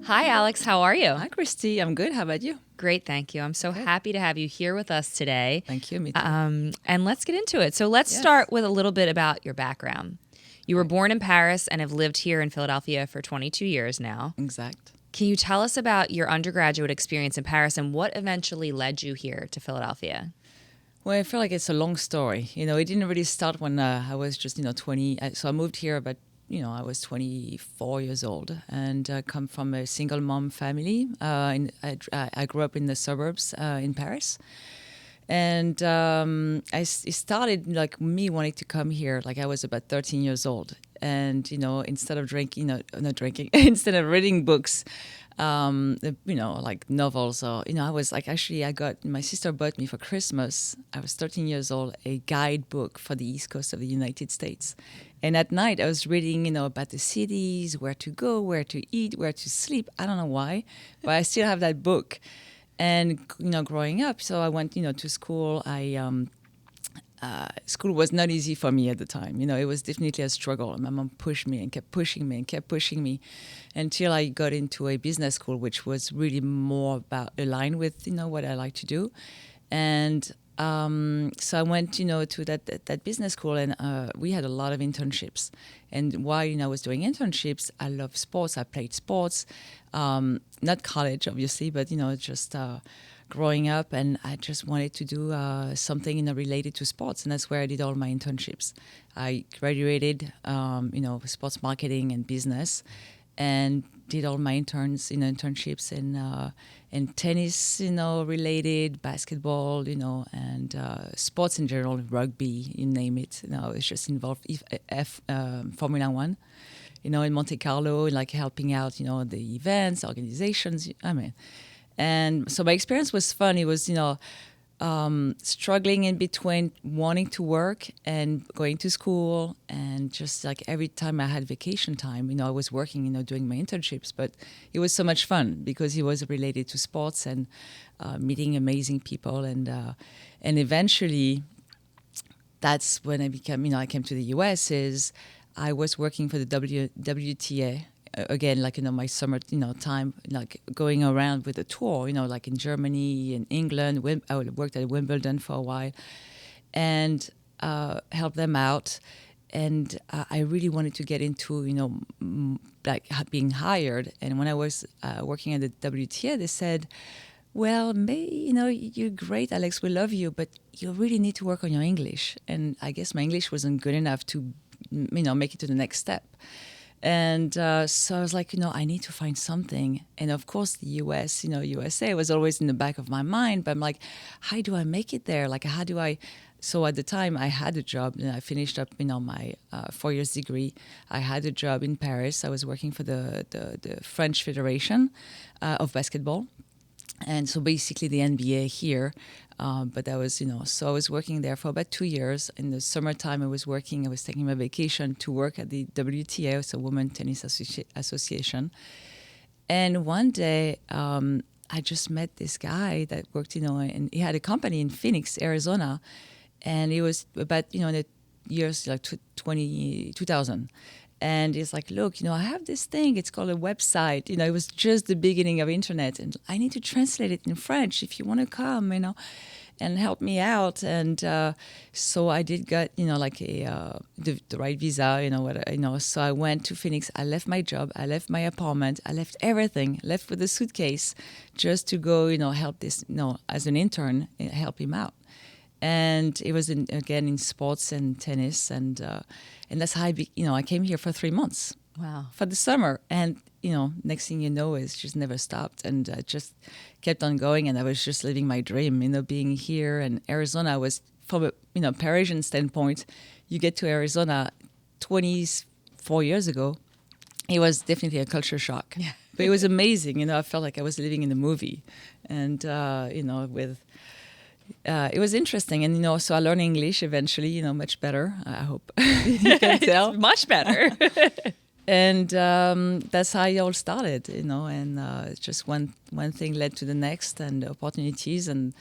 Hi, Alex. How are you? Hi, Christy. I'm good. How about you? Great, thank you. I'm so happy to have you here with us today. Thank you. Me too. And let's get into it. So let's Yes. start with a little bit about your background. You were born in Paris and have lived here in Philadelphia for 22 years now. Exact. Can you tell us about your undergraduate experience in Paris and what eventually led you here to Philadelphia? Well, I feel like it's a long story. It didn't really start when I was just, 20. So I moved here about, I was 24 years old and come from a single mom family. I grew up in the suburbs in Paris. And it started like me wanting to come here, like I was about 13 years old. And, instead of drinking, not drinking, instead of reading books, like novels or, I was like, actually, my sister bought me for Christmas, I was 13 years old, a guidebook for the East Coast of the United States. And at night I was reading, about the cities, where to go, where to eat, where to sleep. I don't know why, but I still have that book. And, growing up, so I went, to school. School was not easy for me at the time. It was definitely a struggle. My mom pushed me and kept pushing me and kept pushing me until I got into a business school, which was really more about aligned with, what I like to do. And so I went, to that business school, and we had a lot of internships. And while I was doing internships, I love sports. I played sports, not college, obviously, but just growing up, and I just wanted to do something related to sports, and that's where I did all my internships. I graduated, sports marketing and business, and did all my internships in tennis, related, basketball, and sports in general, rugby, you name it. I was just involved Formula One, in Monte Carlo, like helping out, the events, organizations. And so my experience was fun. It was, struggling in between wanting to work and going to school. And just like every time I had vacation time, I was working, doing my internships. But it was so much fun because it was related to sports and meeting amazing people. And eventually, that's when I I came to the US, I was working for the WTA. Again, like, my summer, time, like going around with a tour, like in Germany and England. I worked at Wimbledon for a while and helped them out. And I really wanted to get into, like being hired. And when I was working at the WTA, they said, well, you're great, Alex, we love you, but you really need to work on your English. And I guess my English wasn't good enough to, make it to the next step. And so I was like, I need to find something. And of course, the US, USA was always in the back of my mind. But I'm like, how do I make it there? Like, how do I? So at the time, I had a job. And I finished up, my 4 years degree. I had a job in Paris. I was working for the French Federation of Basketball. And so basically the NBA here. But that was, so I was working there for about 2 years. In the summertime, I was taking my vacation to work at the WTA, so Women's Tennis Association. And one day, I just met this guy that worked, and he had a company in Phoenix, Arizona. And it was about, in the years like 2000. And he's like, look, I have this thing. It's called a website. It was just the beginning of internet. And I need to translate it in French if you want to come, and help me out. And so I did get, like the right visa, So I went to Phoenix. I left my job. I left my apartment. I left everything, left with a suitcase just to go, help this, as an intern, help him out. And it was again in sports and tennis, and that's how I came here for 3 months. Wow. For the summer, and next thing you know, it's just never stopped, and just kept on going. And I was just living my dream, being here. And Arizona was, from a Parisian standpoint, you get to Arizona 24 years ago, it was definitely a culture shock. Yeah. But it was amazing. I felt like I was living in a movie, and with. It was interesting, and so I learned English eventually, much better. I hope you can tell. It's much better. And that's how it all started, and just one thing led to the next, and opportunities, and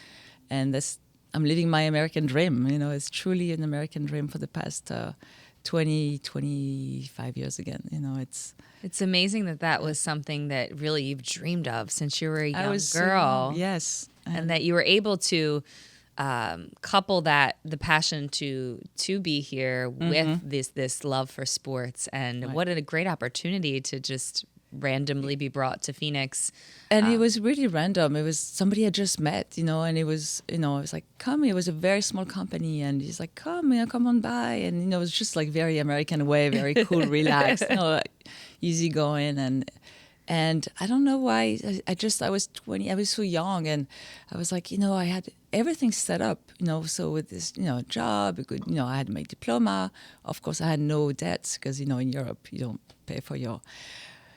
that's I'm living my American dream. It's truly an American dream for the past 25 years again. It's amazing that was something that really you've dreamed of since you were a young so girl. young, yes. And that you were able to couple the passion to be here with this love for sports. And what a great opportunity to just randomly be brought to Phoenix. And it was really random. It was somebody I just met, and it was, it was like, come. It was a very small company, and he's like, come on by. And, it was just like very American way, very cool, relaxed, like easygoing. And I don't know why, I was 20, I was so young, and I was like, I had everything set up, so with this, job, I had my diploma. Of course, I had no debts because, in Europe, you don't pay for your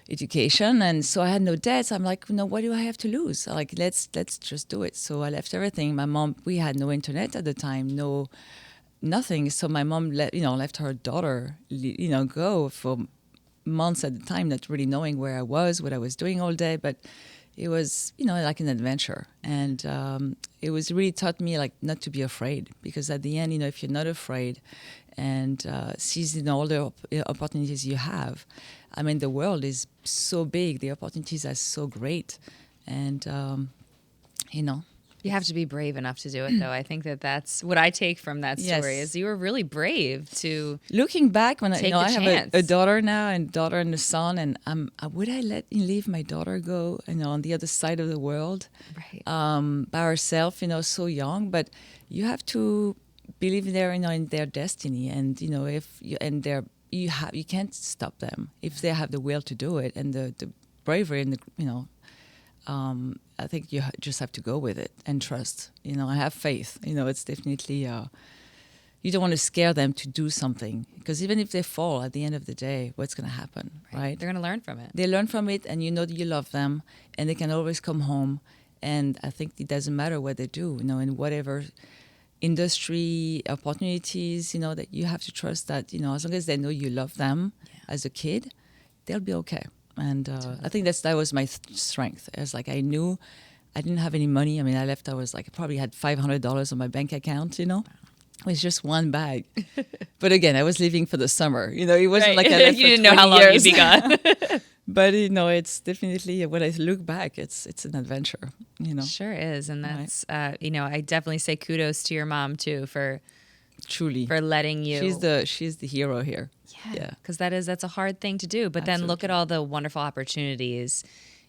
education. And so I had no debts. I'm like, what do I have to lose? Like, let's just do it. So I left everything. My mom, we had no internet at the time, nothing. So my mom left her daughter, go for months at a time, not really knowing where I was, what I was doing all day. But it was, like an adventure. And it was really taught me like not to be afraid, because at the end, if you're not afraid and seizing all the opportunities you have, I mean, the world is so big, the opportunities are so great. And, You have to be brave enough to do it, though. I think that's what I take from that story, is you were really brave to looking back when take I the have chance. a daughter now, and a son, and would I leave my daughter go, on the other side of the world, Right. By herself, so young? But you have to believe in their destiny, and you can't stop them if they have the will to do it and the bravery and I think you just have to go with it and trust. I have faith. It's definitely you don't want to scare them to do something, because even if they fall, at the end of the day, what's going to happen, right? They're going to learn from it. They learn from it, and that you love them, and they can always come home. And I think it doesn't matter what they do, in whatever industry opportunities, that you have to trust that, as long as they know you love them as a kid, they'll be okay. And I think that was my strength. It's like I knew I didn't have any money. I mean, I left, I was like, I probably had $500 on my bank account, It was just one bag. But again, I was leaving for the summer. It wasn't like I left you for didn't know 20 how long years. you'd be gone. But, it's definitely, when I look back, it's an adventure, Sure is. And that's, I definitely say kudos to your mom, too, for truly letting you. She's the hero here. Yeah. Because that's a hard thing to do. But then look at all the wonderful opportunities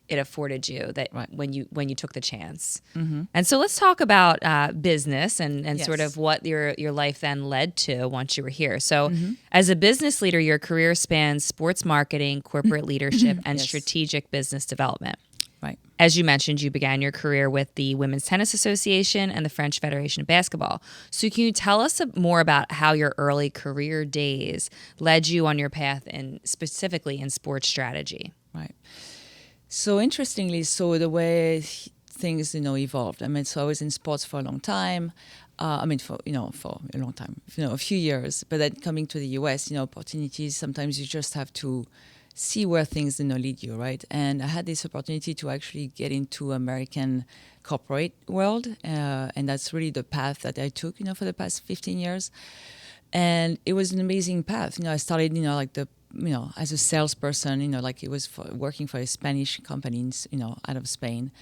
it afforded you when you took the chance. Mm-hmm. And so let's talk about business and sort of what your life then led to once you were here. So as a business leader, your career spans sports marketing, corporate leadership, and strategic business development. Right. As you mentioned, you began your career with the Women's Tennis Association and the French Federation of Basketball. So can you tell us more about how your early career days led you on your path, and specifically in sports strategy? Right. So interestingly, the way things, evolved. I mean, so I was in sports for a long time. For a long time, a few years. But then coming to the US, opportunities, sometimes you just have to see where things lead you, right? And I had this opportunity to actually get into American corporate world, and that's really the path that I took, for the past 15 years. And it was an amazing path. I started, as a salesperson, like it was working for a Spanish company, out of Spain,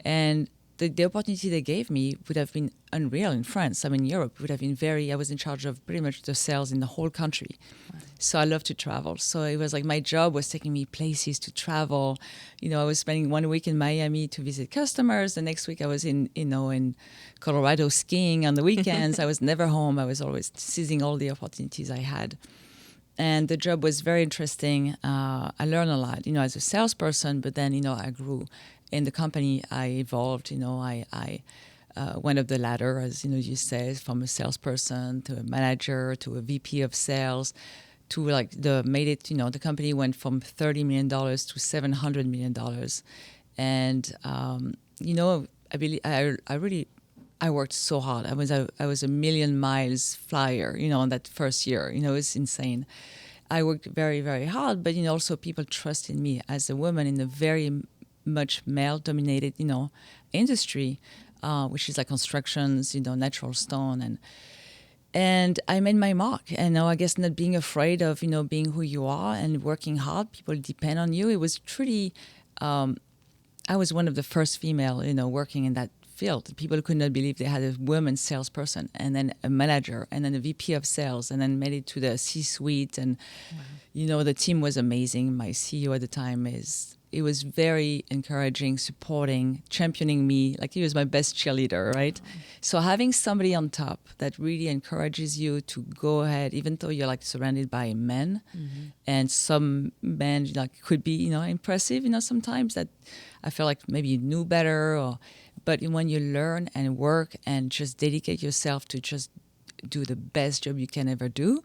and the opportunity they gave me would have been unreal in France. I mean, Europe would have been I was in charge of pretty much the sales in the whole country. Wow. So I love to travel. So it was like my job was taking me places to travel. I was spending 1 week in Miami to visit customers. The next week I was in Colorado skiing on the weekends. I was never home. I was always seizing all the opportunities I had. And the job was very interesting. I learned a lot, as a salesperson, but then, I grew in the company. I evolved, I went up the ladder, as, you say, from a salesperson to a manager to a VP of sales to the company went from $30 million to $700 million. And, I worked so hard. I was a million miles flyer, on that first year. It was insane. I worked very, very hard, but also people trusted me as a woman in a very much male-dominated, industry, which is like constructions, natural stone, And I made my mark. And now I guess not being afraid of, being who you are and working hard. People depend on you. It was truly, I was one of the first female, working in that field. People could not believe they had a woman salesperson and then a manager and then a VP of sales and then made it to the C-suite. And, the team was amazing. My CEO at the time it was very encouraging, supporting, championing me. Like he was my best cheerleader, right? Oh. So having somebody on top that really encourages you to go ahead, even though you're like surrounded by men, and some men could be, impressive, sometimes that I feel like maybe you knew better, but when you learn and work and just dedicate yourself to just do the best job you can ever do,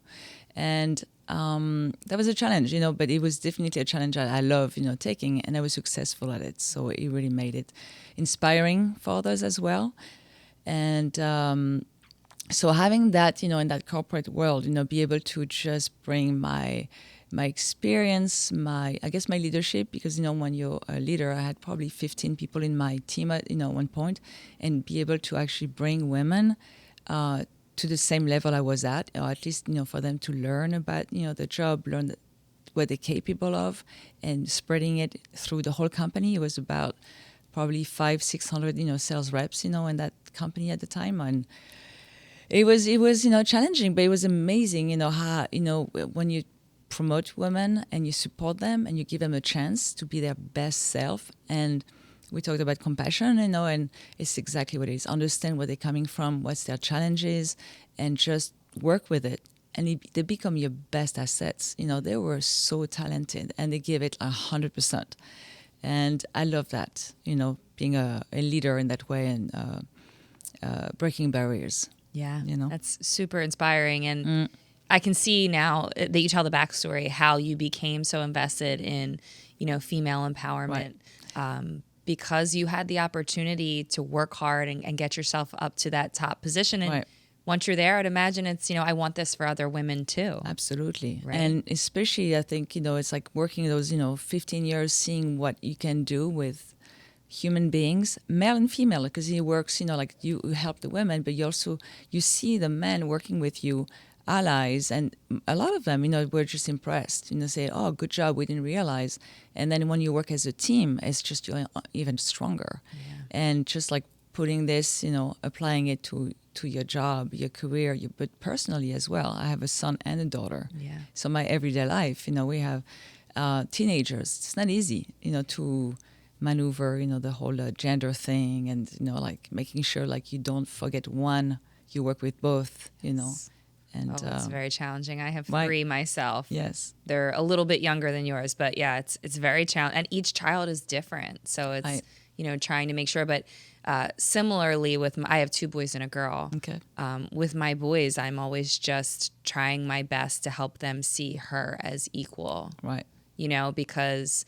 and that was a challenge, but it was definitely a challenge that I love, taking, and I was successful at it. So it really made it inspiring for others as well. And so having that, in that corporate world, be able to just bring my experience, my leadership, because, when you're a leader, I had probably 15 people in my team at, one point, and be able to actually bring women to the same level I was at, or at least, for them to learn about, the job, learn what they're capable of, and spreading it through the whole company. It was about probably 500-600, sales reps, in that company at the time. And it was, challenging, but it was amazing, how, when you promote women and you support them and you give them a chance to be their best self. And we talked about compassion, and it's exactly what it is. Understand where they're coming from, what's their challenges, and just work with it. And they become your best assets. They were so talented, and they give it 100%. And I love that, being a leader in that way and breaking barriers. Yeah, that's super inspiring. And I can see now that you tell the backstory, how you became so invested in, female empowerment. Right. Because you had the opportunity to work hard and get yourself up to that top position. And once you're there, I'd imagine it's, I want this for other women too. Absolutely. Right? And especially, I think, it's like working those, 15 years, seeing what you can do with human beings, male and female, because he works, like you help the women, but you see the men working with you, allies, and a lot of them, were just impressed, say, oh, good job, we didn't realize. And then when you work as a team, it's just you're even stronger. Yeah. And just like putting this, applying it to your job, your career, but personally as well. I have a son and a daughter. Yeah. So my everyday life, we have teenagers. It's not easy, to maneuver, the whole gender thing, and, like making sure like you don't forget one, you work with both, And, it's very challenging. I have 3 myself. Yes. They're a little bit younger than yours, but yeah, it's very challenging. And each child is different. So it's, trying to make sure. But similarly I have 2 boys and a girl. Okay. With my boys, I'm always just trying my best to help them see her as equal. Right. Because,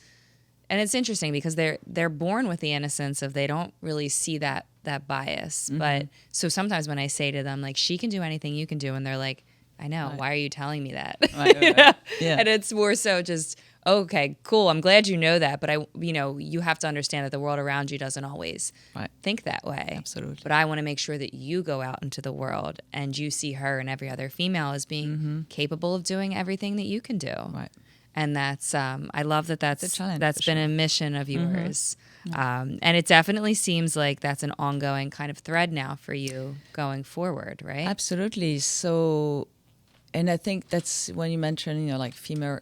and it's interesting because they're born with the innocence of they don't really see that bias. Mm-hmm. But so sometimes when I say to them, like, she can do anything you can do, and they're like, I know, right. Why are you telling me that? Right. Yeah. And it's more so just, okay, cool, I'm glad you know that, but you have to understand that the world around you doesn't always think that way. Absolutely. But I want to make sure that you go out into the world and you see her and every other female as being capable of doing everything that you can do. Right. And that's, I love that's been a mission of yours. Mm-hmm. And it definitely seems like that's an ongoing kind of thread now for you going forward, right? Absolutely. So, and I think that's when you mentioned, like female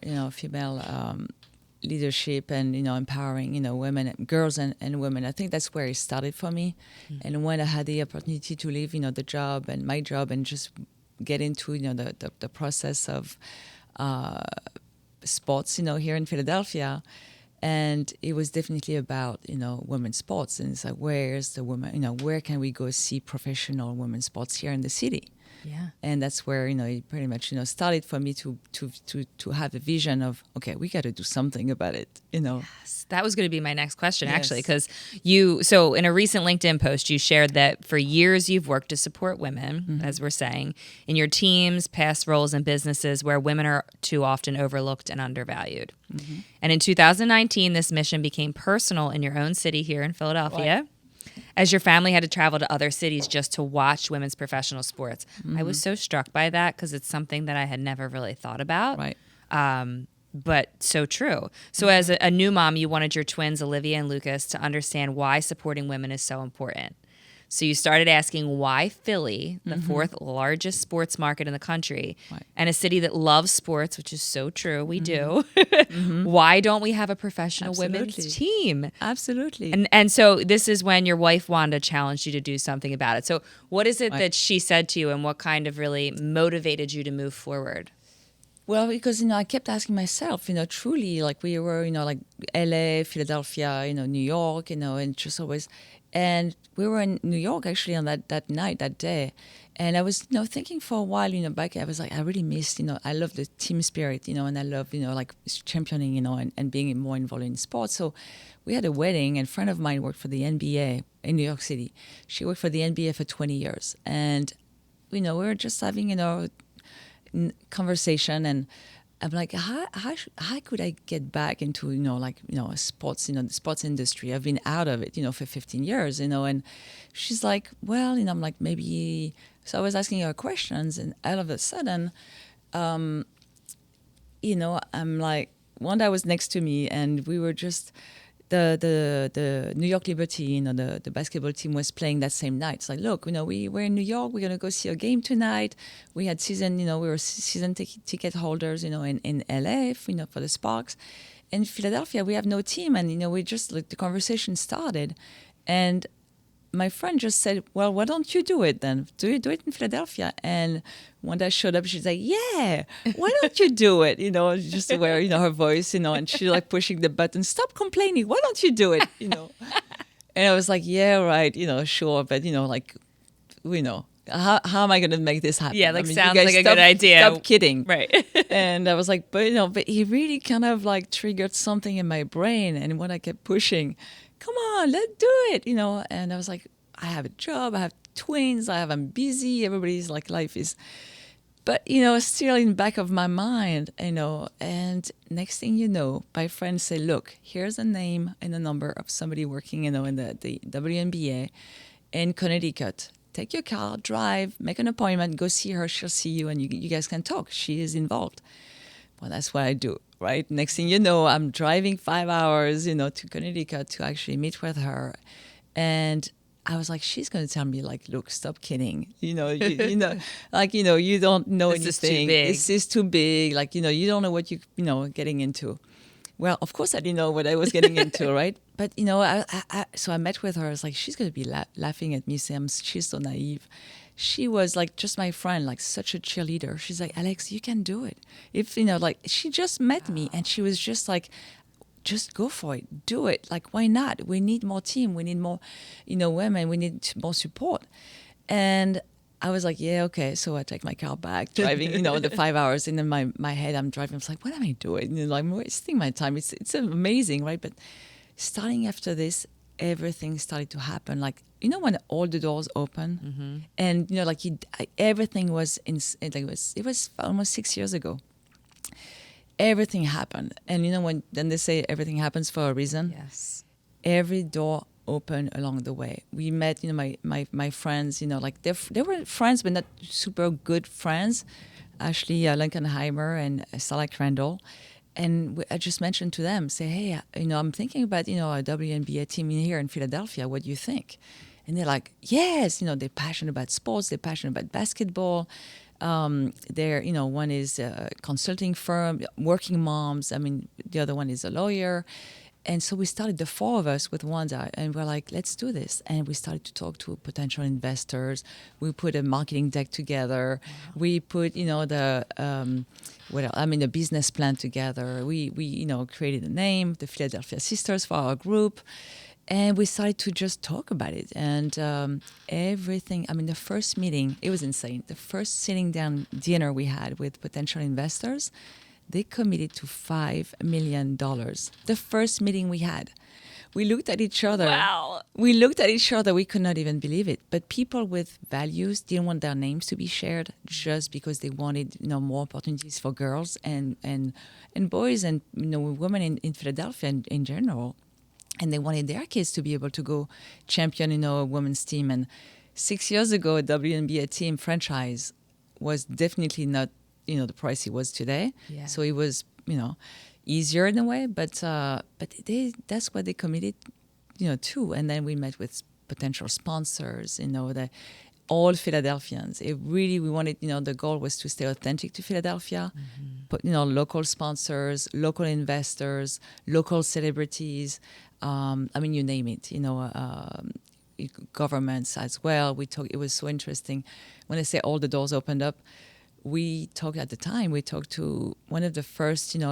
leadership and, empowering, women, girls and women. I think that's where it started for me. Mm-hmm. And when I had the opportunity to leave, the job and my job and just get into, the process of sports, here in Philadelphia. And it was definitely about, women's sports. And it's like, where's the women, where can we go see professional women's sports here in the city? Yeah. And that's where, it pretty much, started for me to have a vision of, okay, we got to do something about it, Yes. That was going to be my next question, actually, because so in a recent LinkedIn post, you shared that for years you've worked to support women, as we're saying, in your teams, past roles, and businesses where women are too often overlooked and undervalued. Mm-hmm. And in 2019, this mission became personal in your own city here in Philadelphia. as your family had to travel to other cities just to watch women's professional sports. I was so struck by that because it's something that I had never really thought about. Right. But so true. So as a new mom, you wanted your twins, Olivia and Lucas, to understand why supporting women is so important. So you started asking why Philly, the fourth largest sports market in the country, and a city that loves sports, which is so true, we do. Why don't we have a professional women's team? Absolutely. And so this is when your wife Wanda challenged you to do something about it. So what is it that she said to you, and what kind of really motivated you to move forward? Well, because, I kept asking myself, truly, like we were, like LA, Philadelphia, New York, and just always, and we were in New York actually on that night, that day. And I was, thinking for a while, back, I was like, I really missed, I love the team spirit, and I love, like championing, and being more involved in sports. So we had a wedding, and a friend of mine worked for the NBA in New York City. She worked for the NBA for 20 years. And, we were just having, conversation, and I'm like, how could I get back into sports, the sports industry? I've been out of it, for 15 years, and she's like, well, I'm like, maybe. So I was asking her questions, and all of a sudden, I'm like, one day was next to me, and we were just. The New York Liberty, the basketball team was playing that same night. It's like, look, we're in New York. We're gonna go see a game tonight. We had we were season ticket holders, in LA, for the Sparks. In Philadelphia, we have no team, and we just the conversation started, and my friend just said, well, why don't you do it then? Do it in Philadelphia? And when I showed up, she's like, yeah, why don't you do it? Just to wear, her voice, and she's like pushing the button, stop complaining, why don't you do it? And I was like, yeah, right, sure. But, how am I going to make this happen? Yeah, sounds like a good idea. Stop kidding. Right. And I was like, but he really kind of triggered something in my brain. And when I kept pushing, come on, let's do it, And I was like, I have a job, I have twins, I'm busy, everybody's like, life is, but, still in the back of my mind, and next thing you know, my friend said, look, here's a name and a number of somebody working, in the WNBA in Connecticut. Take your car, drive, make an appointment, go see her, she'll see you, and you guys can talk. She is involved. Well, that's what I do, right? Next thing you know, I'm driving 5 hours, to Connecticut to actually meet with her. And I was like, she's going to tell me, like, look, stop kidding. You don't know anything. This is too big. This is too big. Like, you don't know what getting into. Well, of course I didn't know what I was getting into, right? But, so I met with her. I was like, she's going to be laughing at me, saying she's so naive. She was like just my friend, like such a cheerleader. She's like, Alex, you can do it. If, she just met me and she was just like, just go for it, do it. Like, why not? We need more team. We need more, women. We need more support. And I was like, yeah, okay. So I take my car back, driving, the 5 hours. And in my head, I'm driving. I was like, what am I doing? I'm wasting my time. It's amazing, right? But starting after this, everything started to happen. Like, when all the doors open, and everything was it was almost 6 years ago. Everything happened, and when then they say everything happens for a reason. Yes. Every door opened along the way. We met, my friends. They were friends, but not super good friends. Ashley Lincolnheimer and Sarah Crandall. And I just mentioned to them, say, hey, I'm thinking about, a WNBA team in here in Philadelphia. What do you think? And they're like, yes, they're passionate about sports. They're passionate about basketball. They're, one is a consulting firm, working moms. I mean, the other one is a lawyer. And so we started, the four of us with Wanda, and we're like, let's do this. And we started to talk to potential investors. We put a marketing deck together. Wow. We put, the business plan together. We created a name, the Philadelphia Sisters, for our group. And we started to just talk about it. And everything, the first meeting, it was insane. The first sitting down dinner we had with potential investors, they committed to $5 million. The first meeting we had. We looked at each other. Wow. We looked at each other. We could not even believe it. But people with values didn't want their names to be shared just because they wanted, more opportunities for girls and boys and, women in Philadelphia in general. And they wanted their kids to be able to go champion, a women's team. And 6 years ago, a WNBA team franchise was definitely not, the price it was today. Yeah. So it was, easier in a way, but that's what they committed, to. And then we met with potential sponsors, all Philadelphians. We wanted, the goal was to stay authentic to Philadelphia, but, local sponsors, local investors, local celebrities, you name it, governments as well. It was so interesting. When I say all the doors opened up, we talked to one of the first, city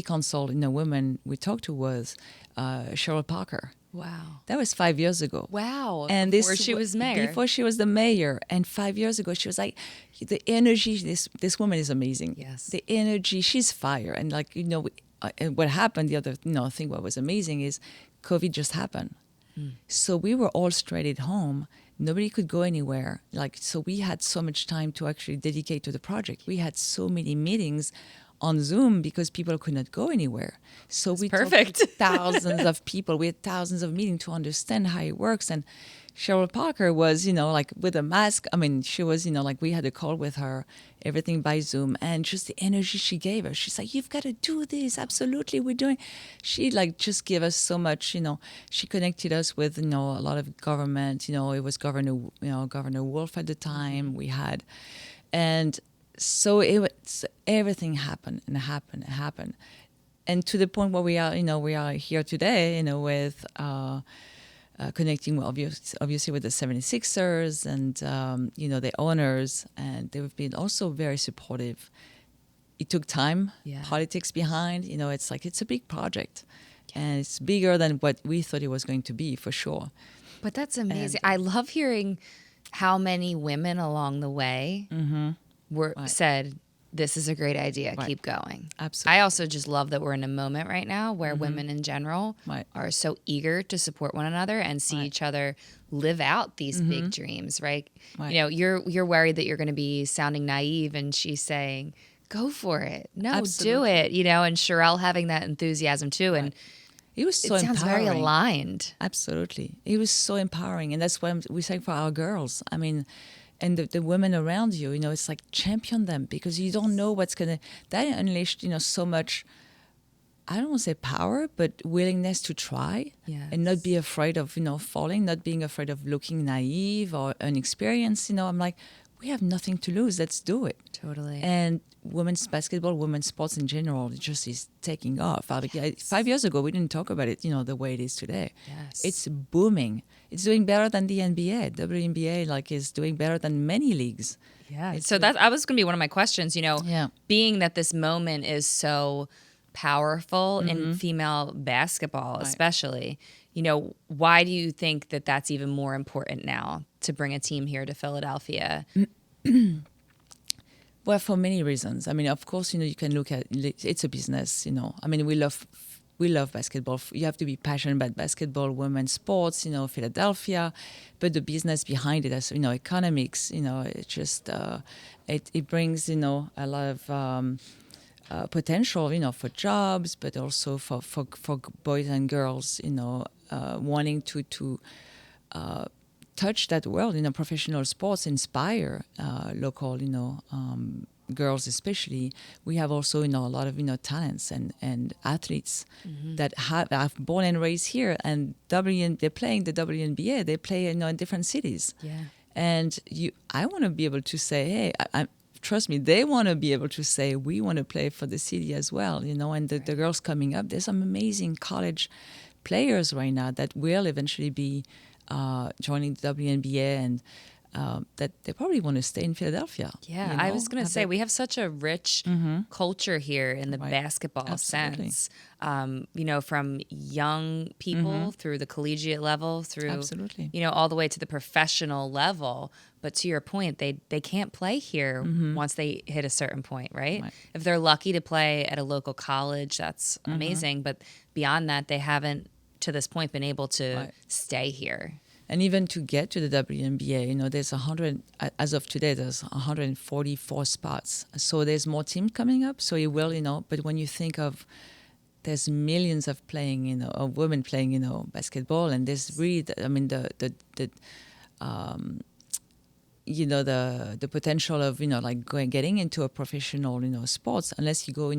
council, women we talked to was Cheryl Parker. Wow. That was 5 years ago. Wow. And before she was mayor. Before she was the mayor. And 5 years ago, she was like, the energy, this woman is amazing. Yes. The energy, she's fire. And and what happened, the other thing what was amazing is COVID just happened. So we were all straight at home. Nobody could go anywhere. So we had so much time to actually dedicate to the project. We had so many meetings on Zoom because people could not go anywhere. So we talked to thousands of people. We had thousands of meetings to understand how it works. And Cheryl Parker was, with a mask. She was, we had a call with her, everything by Zoom, and just the energy she gave us. She's like, you've got to do this. Absolutely, we're doing. She just gave us so much. She connected us with, a lot of government. It was Governor Wolf at the time. We had, and so everything happened and happened and happened, and to the point where we are here today. With. Connecting obviously with the 76ers and the owners, and they've been also very supportive. It took time, politics behind. It's a big project, and it's bigger than what we thought it was going to be for sure. But that's amazing. I love hearing how many women along the way said, this is a great idea. Right. Keep going. Absolutely. I also just love that we're in a moment right now where women in general are so eager to support one another and see each other live out these big dreams, right? You're worried that you're going to be sounding naive, and she's saying, go for it. No, Absolutely. do it. And Sherelle having that enthusiasm too. And it was so empowering. Sounds very aligned. Absolutely. It was so empowering. And that's what we're saying for our girls. And the women around you, it's like champion them, because you don't know what's going to... That unleashed, so much, I don't want to say power, but willingness to try. Yes. And not be afraid of, falling, not being afraid of looking naive or inexperienced. I'm like, we have nothing to lose. Let's do it. Totally. And women's basketball, women's sports in general, it just is taking off. Yes. 5 years ago, we didn't talk about it, the way it is today. Yes. It's booming. It's doing better than the NBA. WNBA is doing better than many leagues. Yeah. So that was going to be one of my questions, being that this moment is so powerful in female basketball, especially, why do you think that that's even more important now to bring a team here to Philadelphia? Well, for many reasons. Of course, you can look at it's a business. We love basketball. You have to be passionate about basketball, women's sports. Philadelphia, but the business behind it, as economics. It just it brings a lot of potential. For jobs, but also for boys and girls. Wanting to touch that world, professional sports, inspire local, girls especially. We have also, a lot of, talents and athletes that have born and raised here, and they're playing the WNBA. They play, in different cities. Yeah. And I want to be able to say, hey, trust me, they want to be able to say, we want to play for the city as well, and the girls coming up. There's some amazing college players right now that will eventually be joining the WNBA, and that they probably want to stay in Philadelphia. Yeah, I was going to say, we have such a rich culture here in the basketball sense. From young people through the collegiate level, through all the way to the professional level. But to your point, they can't play here once they hit a certain point, right? If they're lucky to play at a local college, that's amazing. But beyond that, they haven't, to this point, been able to stay here. And even to get to the WNBA, there's 100, as of today, there's 144 spots. So there's more teams coming up. So it will, but when you think of, there's millions of women playing, basketball, and there's really, the potential of, getting into a professional, sports, unless you go,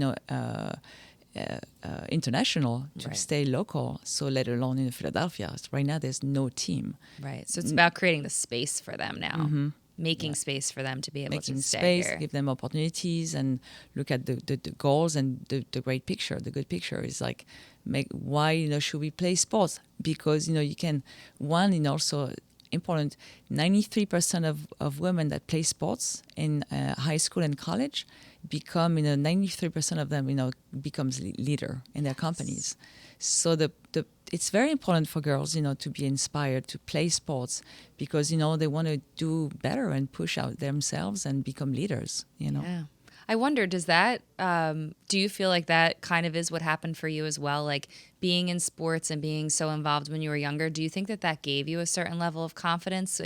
international to stay local. So let alone in Philadelphia. So right now, there's no team. Right. So it's about creating the space for them now. Mm-hmm. Making space for them to be able Making to stay space, here. give them opportunities, and look at the goals and the great picture. The good picture is like, why should we play sports? Because you can also important. 93% of women that play sports in high school and college become 93% of them becomes leader in their companies. So it's very important for girls, to be inspired to play sports because, they want to do better and push out themselves and become leaders, Yeah. I wonder, does that, do you feel like that kind of is what happened for you as well? Like being in sports and being so involved when you were younger, do you think that gave you a certain level of confidence?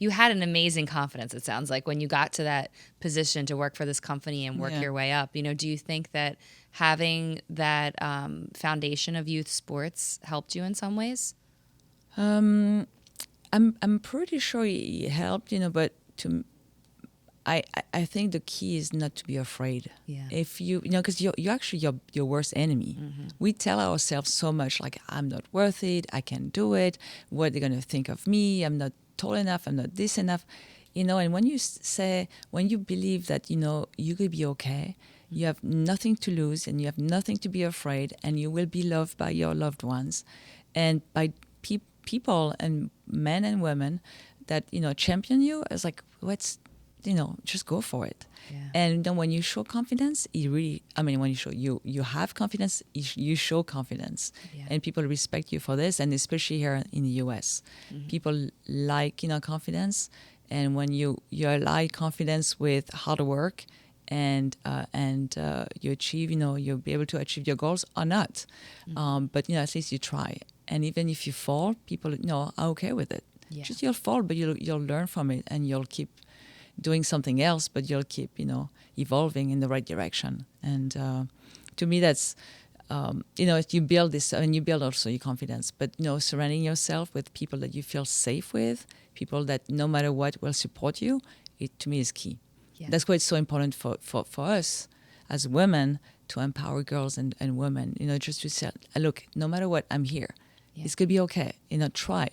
You had an amazing confidence, it sounds like, when you got to that position to work for this company and work your way up. Do you think that having that foundation of youth sports helped you in some ways? I'm pretty sure it helped, but I think the key is not to be afraid. Yeah. If because you're actually your worst enemy. Mm-hmm. We tell ourselves so much like, I'm not worth it, I can't do it, what are they going to think of me, I'm not tall enough, I'm not this enough. And when you believe that, you could be okay, you have nothing to lose and you have nothing to be afraid, and you will be loved by your loved ones and by people and men and women that, champion you, it's like, just go for it. Yeah. And then when you show confidence, when you have confidence, you show confidence. Yeah. And people respect you for this. And especially here in the US, people like, confidence. And when you ally confidence with hard work and you achieve, you'll be able to achieve your goals or not. But, at least you try. And even if you fall, people, are okay with it. Yeah. Just you'll fall, but you'll learn from it and you'll keep doing something else, but you'll keep, evolving in the right direction. And to me, that's, you build this, and you build also your confidence, but, surrounding yourself with people that you feel safe with, people that no matter what will support you, it to me is key. Yeah. That's why it's so important for us as women to empower girls and women, just to say, look, no matter what, I'm here. Yeah. It's going to be okay. Try.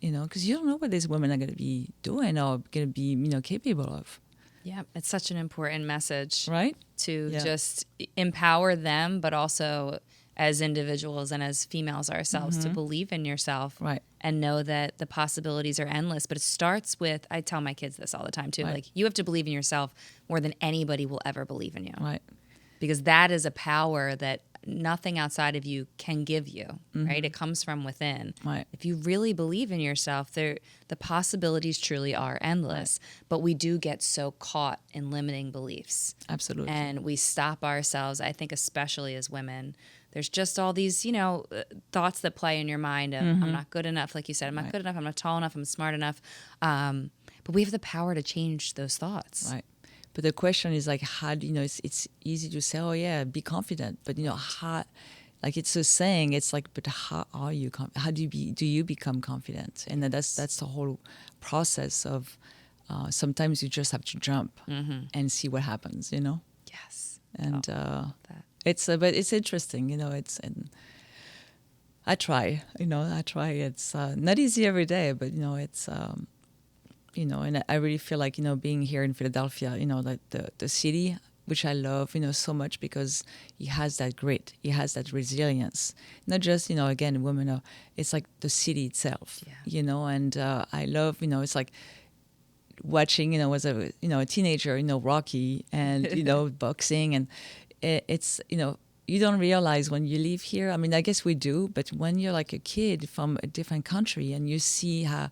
Because you don't know what these women are going to be doing or going to be, capable of. Yeah, it's such an important message, right? To just empower them, but also as individuals and as females ourselves to believe in yourself, right? And know that the possibilities are endless. But it starts with, I tell my kids this all the time too, like you have to believe in yourself more than anybody will ever believe in you, right? Because that is a power that nothing outside of you can give you, right? It comes from within. Right. If you really believe in yourself, the possibilities truly are endless. Right. But we do get so caught in limiting beliefs. Absolutely. And we stop ourselves, I think especially as women. There's just all these, thoughts that play in your mind of, I'm not good enough, like you said, I'm not good enough, I'm not tall enough, I'm smart enough. But we have the power to change those thoughts. Right. But the question is like, how do it's easy to say, oh yeah, be confident. But how, like it's a saying, it's like, but how are you, how do you become confident? And that's the whole process of, sometimes you just have to jump and see what happens, Yes. And but it's interesting, I try, it's not easy every day, but it's, and I really feel like, being here in Philadelphia, like the city, which I love, so much because it has that grit, it has that resilience. Not just, again, women, it's like the city itself, and I love, it's like watching, as a teenager, Rocky and, boxing, and it's, you don't realize when you live here. I mean, I guess we do, but when you're like a kid from a different country and you see how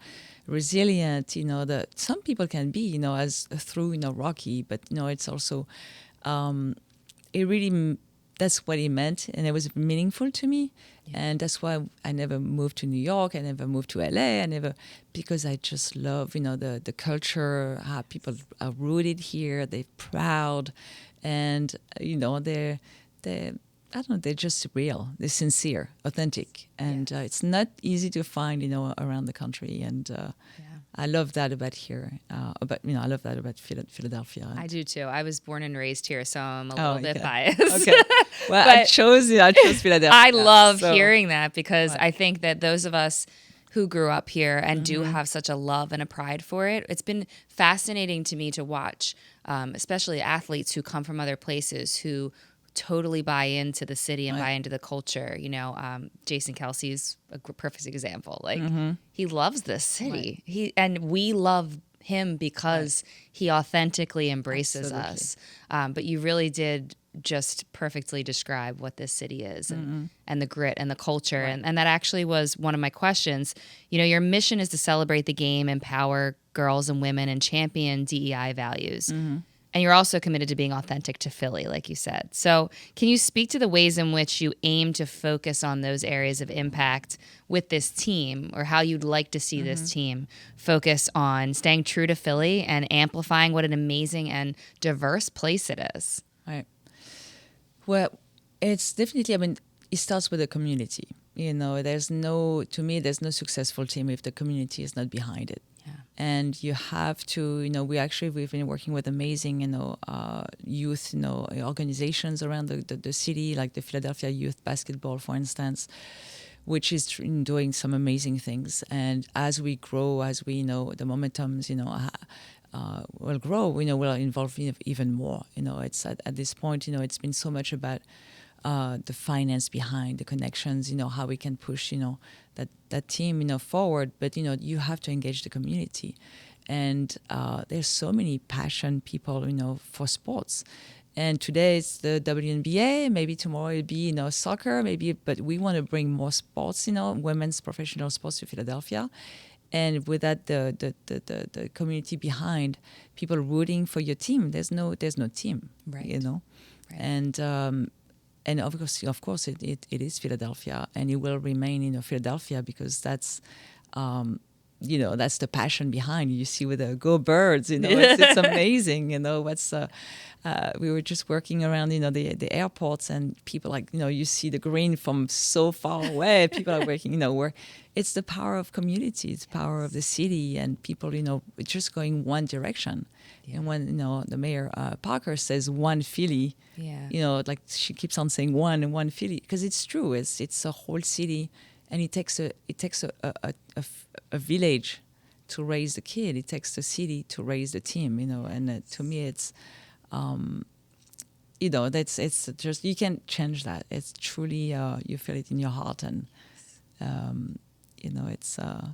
resilient, that some people can be, as through, Rocky, but, it's also, it really, that's what it meant. And it was meaningful to me. Yeah. And that's why I never moved to New York. I never moved to LA. Because I just love, the culture, how people are rooted here. They're proud. And, I don't know, they're just real, they're sincere, authentic, and it's not easy to find, around the country. And I love that about here. I love that about Philadelphia. I do too. I was born and raised here, so I'm a little bit biased. Okay. Well, I chose Philadelphia. I love hearing that because I think that those of us who grew up here and do have such a love and a pride for it, it's been fascinating to me to watch, especially athletes who come from other places who totally buy into the city and buy into the culture. Jason Kelsey's a perfect example. Like he loves this city. And we love him because he authentically embraces us. But you really did just perfectly describe what this city is and the grit and the culture. And that actually was one of my questions. Your mission is to celebrate the game, empower girls and women, and champion DEI values. And you're also committed to being authentic to Philly, like you said. So can you speak to the ways in which you aim to focus on those areas of impact with this team, or how you'd like to see this team focus on staying true to Philly and amplifying what an amazing and diverse place it is? Right. Well, it's definitely, it starts with the community. There's no successful team if the community is not behind it. And you have to, we've been working with amazing, youth, organizations around the city, like the Philadelphia Youth Basketball, for instance, which is doing some amazing things. And as we grow, the momentums, will grow, we'll involve even more. It's at this point, it's been so much about the finance behind the connections, how we can push, that team, forward. But, you have to engage the community. And there's so many passionate people, for sports. And today it's the WNBA, maybe tomorrow it'll be, soccer, but we want to bring more sports, women's professional sports to Philadelphia. And with that, the community behind, people rooting for your team, there's no team, right. Right. And of course, it is Philadelphia, and it will remain, Philadelphia, because that's, that's the passion behind. You see with the Go Birds, it's amazing. We were just working around, the airports, and people you see the green from so far away. People are working, where it's the power of community, it's the power of the city, and people, just going one direction. Yeah. And when, the mayor, Parker, says one Philly, she keeps on saying one Philly, because it's true. It's a whole city, and it takes a village to raise the kid. It takes the city to raise the team, and to me it's, it's just, you can't change that. It's truly, you feel it in your heart, and, it's, I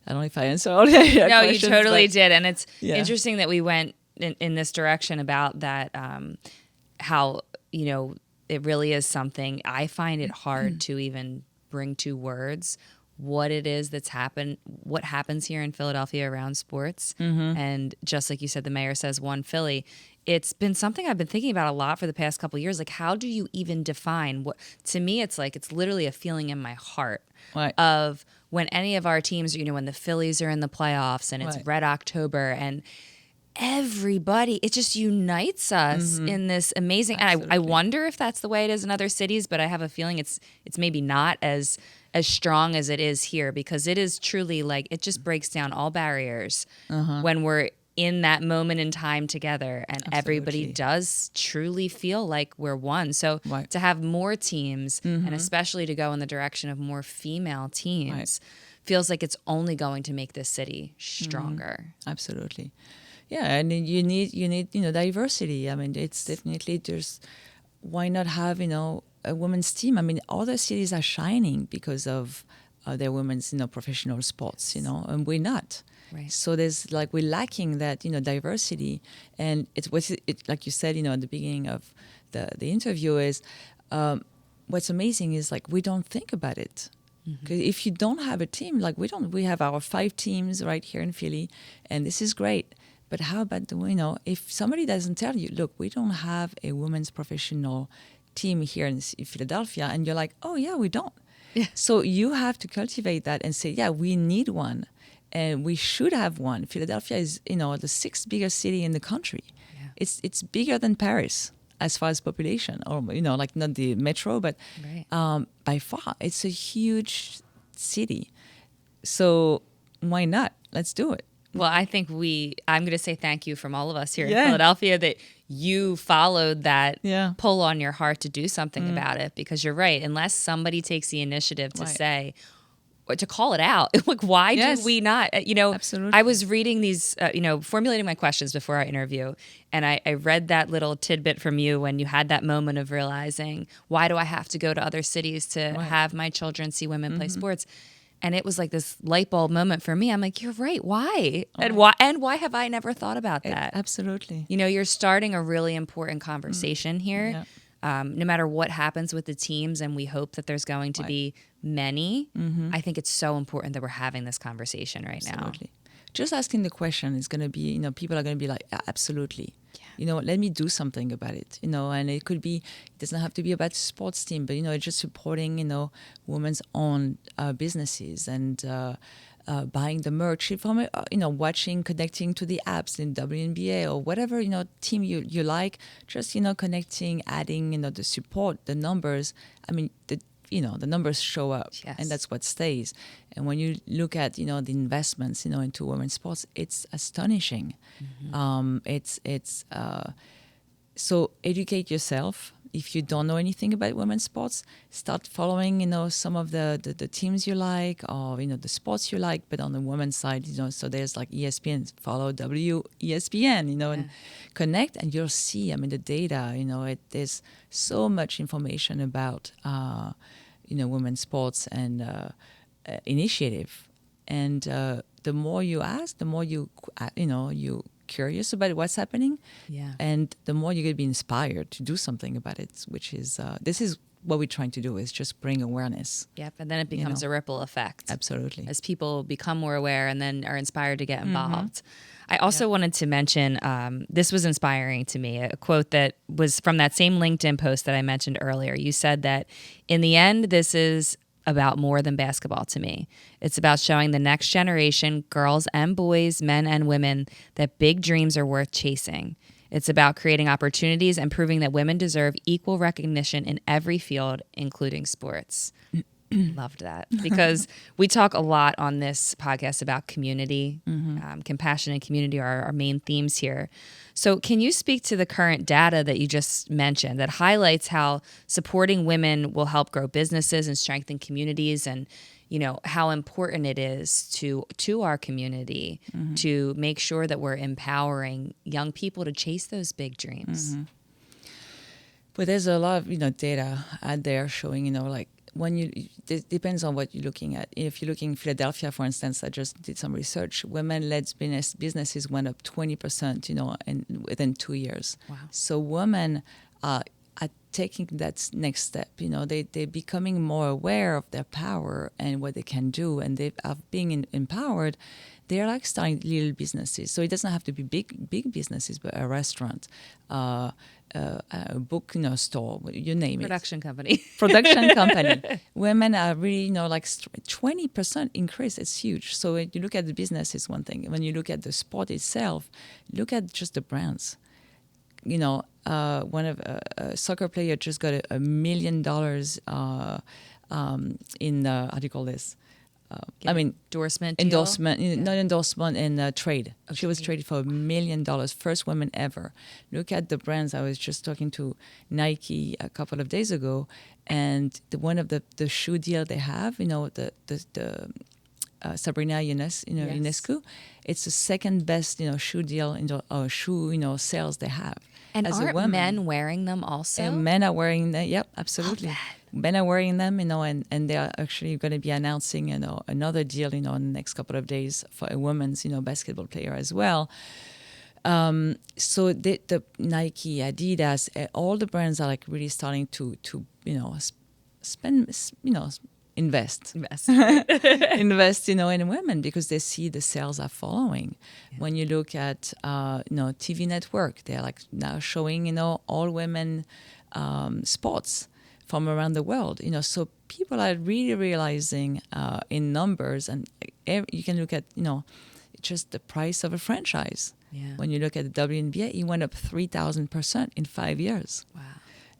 don't know if I answered all your questions. No, you totally did. And it's interesting that we went in this direction about that, how, it really is something. I find it hard to even bring to words what it is that's happened, what happens here in Philadelphia around sports. And just like you said, the mayor says one Philly. It's been something I've been thinking about a lot for the past couple of years. Like, how do you even define what? To me, it's like, it's literally a feeling in my heart of when any of our teams, when the Phillies are in the playoffs and it's Red October, and everybody, it just unites us in this amazing. And I wonder if that's the way it is in other cities, but I have a feeling it's maybe not as strong as it is here, because it is truly like, it just breaks down all barriers when we're in that moment in time together, and everybody does truly feel like we're one. So to have more teams, and especially to go in the direction of more female teams, feels like it's only going to make this city stronger. Absolutely. Yeah, and you need diversity. It's definitely, why not have a women's team? Other cities are shining because of their women's professional sports, and we're not. Right. So there's we're lacking that diversity, and it's like you said at the beginning of the interview is what's amazing is we don't think about it. Because if you don't have a team, we have our 5 teams right here in Philly, and this is great. But how about if somebody doesn't tell you, look, we don't have a women's professional team here in Philadelphia, and you're like, oh yeah, we don't. Yeah. So you have to cultivate that and say, yeah, we need one. And we should have one. Philadelphia is, the 6th biggest city in the country. Yeah. It's bigger than Paris. as far as population, or like not the metro, but by far it's a huge city. So why not? Let's do it. Well, I think I'm going to say thank you from all of us here in Philadelphia that you followed that pull on your heart to do something about it, because you're right. Unless somebody takes the initiative to say, or to call it out, like, why do we not? Absolutely. I was reading these, formulating my questions before our interview, and I read that little tidbit from you when you had that moment of realizing, why do I have to go to other cities to have my children see women play sports? And it was like this light bulb moment for me. I'm like, you're right. Why? And why have I never thought about that? Absolutely. You're starting a really important conversation here. Yeah. No matter what happens with the teams, and we hope that there's going to be many, I think it's so important that we're having this conversation right now. Just asking the question is going to be, people are going to be like, absolutely. Let me do something about it, and it could be, it doesn't have to be about sports team, but, it's just supporting, women's own businesses and buying the merch from, watching, connecting to the apps in WNBA or whatever, team you like, just, connecting, adding, the support, the numbers. I mean, the numbers show up, and that's what stays. And when you look at, the investments, into women's sports, it's astonishing. So educate yourself. If you don't know anything about women's sports, start following, some of the teams you like, or, the sports you like, but on the women's side, so there's like ESPN, follow WESPN, and connect, and you'll see, the data, there's so much information about, women's sports and initiative. And the more you ask, the more you curious about what's happening, and the more you're going to be inspired to do something about it, which is this is what we're trying to do, is just bring awareness. Yep, and then it becomes a ripple effect. Absolutely. As people become more aware and then are inspired to get involved. I also wanted to mention, this was inspiring to me, a quote that was from that same LinkedIn post that I mentioned earlier. You said that, in the end, this is about more than basketball to me. It's about showing the next generation, girls and boys, men and women, that big dreams are worth chasing. It's about creating opportunities and proving that women deserve equal recognition in every field, including sports. Loved that, because we talk a lot on this podcast about community. Compassion and community are our main themes here. So can you speak to the current data that you just mentioned that highlights how supporting women will help grow businesses and strengthen communities, and how important it is to our community to make sure that we're empowering young people to chase those big dreams? But there's a lot of data out there showing like, it depends on what you're looking at. If you're looking Philadelphia, for instance, I just did some research. Women-led businesses went up 20%, within 2 years. Wow. So women are taking that next step. They're becoming more aware of their power and what they can do, and they are being empowered. They're like starting little businesses. So it doesn't have to be big businesses, but a restaurant, a book, store, you name Production company. Production company. Women are really, like 20% increase. It's huge. So when you look at the business, is one thing. When you look at the sport itself, look at just the brands. One of a soccer player just got $1 million in how do you call this? Endorsement, not endorsement, in trade. Okay. She was traded for $1 million, first woman ever. Look at the brands. I was just talking to Nike a couple of days ago, and one of the shoe deal they have, the Sabrina Ionescu, it's the second best shoe deal shoe sales they have. And aren't men wearing them also? And men are wearing them. Yep, absolutely. Men are wearing them, and they are actually going to be announcing, another deal, in the next couple of days for a women's, basketball player as well. So the Nike, Adidas, all the brands are like really starting to spend, invest, in women, because they see the sales are following. Yeah. When you look at, TV network, they're like now showing, all women sports from around the world. So people are really realizing in numbers, and you can look at, just the price of a franchise. Yeah. When you look at the WNBA, it went up 3,000% in 5 years. Wow.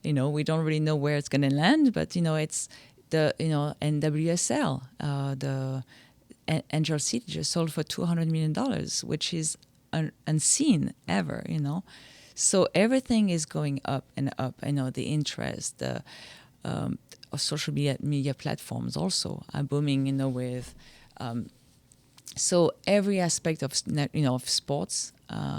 You know, we don't really know where it's going to land, but, you know, it's the, you know, NWSL, the Angel City just sold for $200 million, which is unseen ever, you know. So everything is going up and up. I know the interest, the social media platforms also are booming, you know, with... so every aspect of, you know, of sports,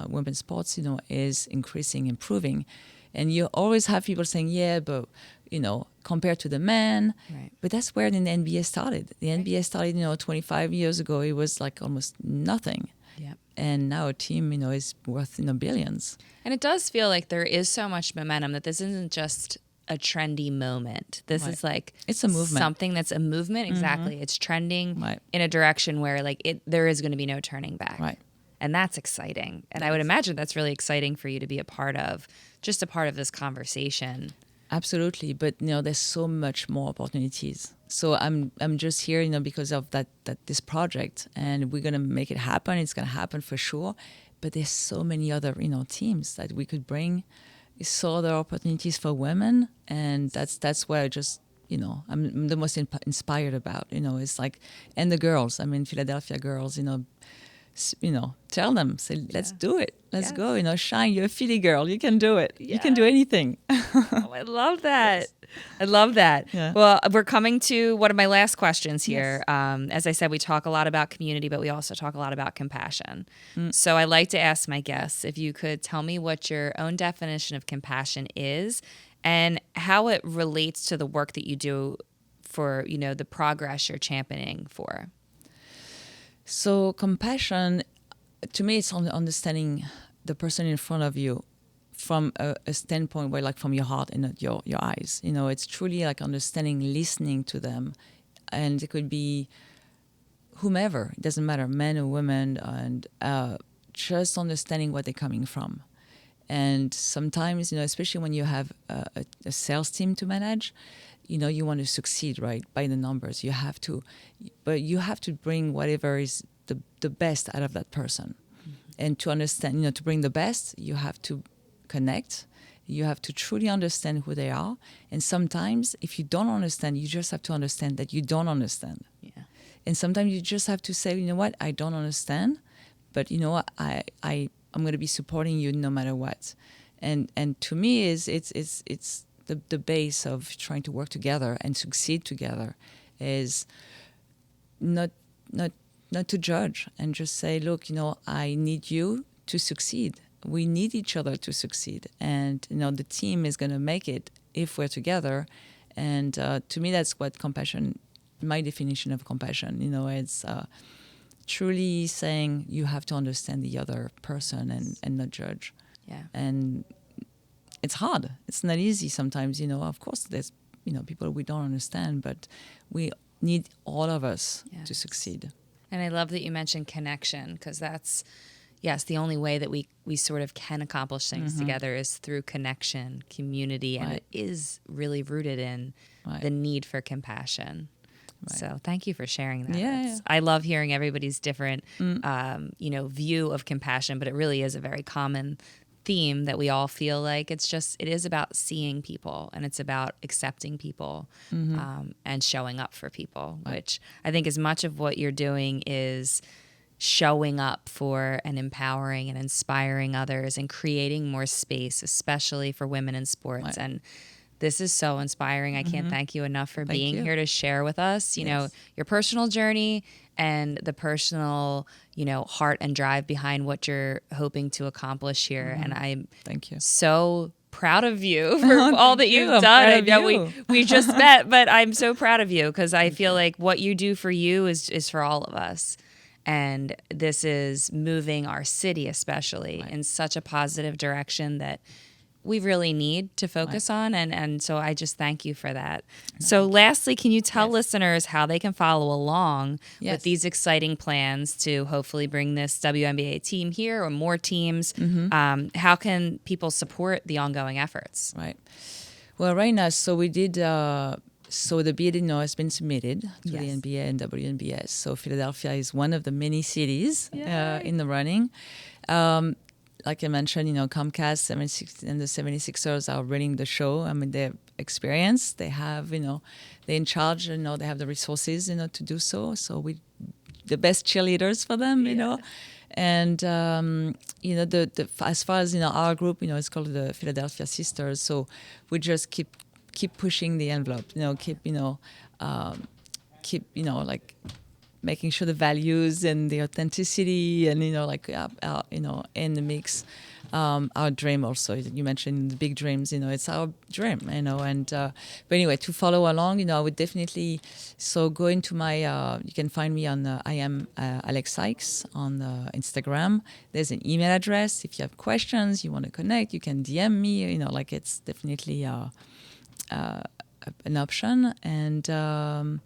women's sports, you know, is increasing, improving. And you always have people saying, yeah, but, you know, compared to the men. Right. But that's where the NBA started. The NBA started, you know, 25 years ago. It was like almost nothing. Yep. And now a team, you know, is worth, you know, billions. And it does feel like there is so much momentum that this isn't just a trendy moment. This is like it's a movement. Something that's a movement. Exactly. It's trending in a direction where like there is going to be no turning back. Right. And that's exciting. And I would imagine that's really exciting for you to be a part of, just a part of this conversation. Absolutely. But, you know, there's so much more opportunities. So I'm just here, you know, because of that this project, and we're going to make it happen. It's going to happen for sure. But there's so many other, you know, teams that we could bring. So other opportunities for women, and that's where I just, you know, I'm the most inspired about, you know, it's like, and the girls, I mean, Philadelphia girls, you know, tell them, say, let's do it. Let's go, you know, shine. You're a Philly girl. You can do it. Yeah. You can do anything. Oh, I love that. Yes. I love that. Yeah. Well, we're coming to one of my last questions here. Yes. As I said, we talk a lot about community, but we also talk a lot about compassion. So I like to ask my guests if you could tell me what your own definition of compassion is and how it relates to the work that you do for, you know, the progress you're championing for. So compassion, to me, it's understanding the person in front of you from a standpoint where, like, from your heart and not your eyes. You know, it's truly like understanding, listening to them. And it could be whomever, it doesn't matter, men or women, and just understanding where they're coming from. And sometimes, you know, especially when you have a sales team to manage, you know, you want to succeed, right, by the numbers. You have to, but you have to bring whatever is the best out of that person. Mm-hmm. And to understand, you know, to bring the best, you have to connect. You have to truly understand who they are. And sometimes, if you don't understand, you just have to understand that you don't understand. Yeah. And sometimes you just have to say, you know what, I don't understand, but, you know what, I'm going to be supporting you no matter what. And to me, it's the base of trying to work together and succeed together is not to judge and just say, look, you know, I need you to succeed. We need each other to succeed. And, you know, the team is going to make it if we're together. And to me, that's what compassion, my definition of compassion, you know, it's truly saying you have to understand the other person and not judge. Yeah. And it's hard. It's not easy sometimes, you know. Of course, there's, you know, people we don't understand, but we need all of us to succeed. And I love that you mentioned connection, because that's, yes, the only way that we sort of can accomplish things together is through connection, community, and it is really rooted in the need for compassion. Right. So thank you for sharing that. Yeah. I love hearing everybody's different, you know, view of compassion, but it really is a very common theme that we all feel like it is about seeing people, and it's about accepting people and showing up for people, which I think as much of what you're doing is showing up for and empowering and inspiring others and creating more space, especially for women in sports. Right. And this is so inspiring. I can't thank you enough for being here to share with us, you know, your personal journey and the personal, you know, heart and drive behind what you're hoping to accomplish here. And I'm so proud of you for all that you've done. I know we just met, but I'm so proud of you because I feel like what you do for you is for all of us. And this is moving our city, especially, in such a positive direction that we really need to focus on. And so I just thank you for that. So lastly, can you tell listeners how they can follow along with these exciting plans to hopefully bring this WNBA team here or more teams? How can people support the ongoing efforts? Right. Well, right now, so we did... So the bid, you know, has been submitted to the NBA and WNBS. So Philadelphia is one of the many cities in the running. Like I mentioned, Comcast 76 and the 76ers are running the show. I mean, they're experienced. They have, they're in charge. They have the resources, to do so. So we, the best cheerleaders for them, And as far as our group, it's called the Philadelphia Sisters. So we just keep pushing the envelope. Keep like making sure the values and the authenticity and in the mix. Our dream also, you mentioned the big dreams, it's our dream, and but anyway, to follow along, I would definitely, so go into my, you can find me on, I am Alex Sykes on Instagram. There's an email address. If you have questions, you want to connect, you can DM me, it's definitely an option. And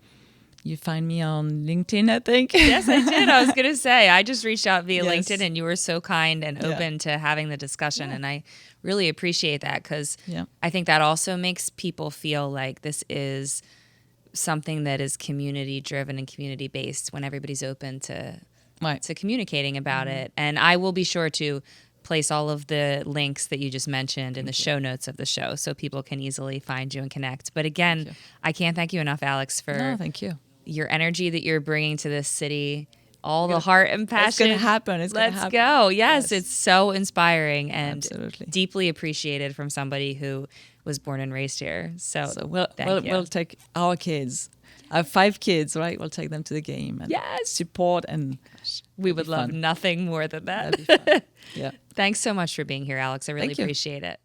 you find me on LinkedIn, I think. Yes, I did. I was going to say, I just reached out via Yes. LinkedIn, and you were so kind and open to having the discussion. And I really appreciate that, because I think that also makes people feel like this is something that is community driven and community based when everybody's open to communicating about it. And I will be sure to place all of the links that you just mentioned in the show notes of the show so people can easily find you and connect. But again, I can't thank you enough, Alex, for thank you. Your energy that you're bringing to this city, all the heart and passion. It's going to happen. Let's go. Yes, it's so inspiring and Absolutely. deeply appreciated from somebody who was born and raised here. So we'll take our kids. I have 5 kids, right? We'll take them to the game and support, and we would love nothing more than that. That'd be fun. Thanks so much for being here, Alex. I really appreciate it.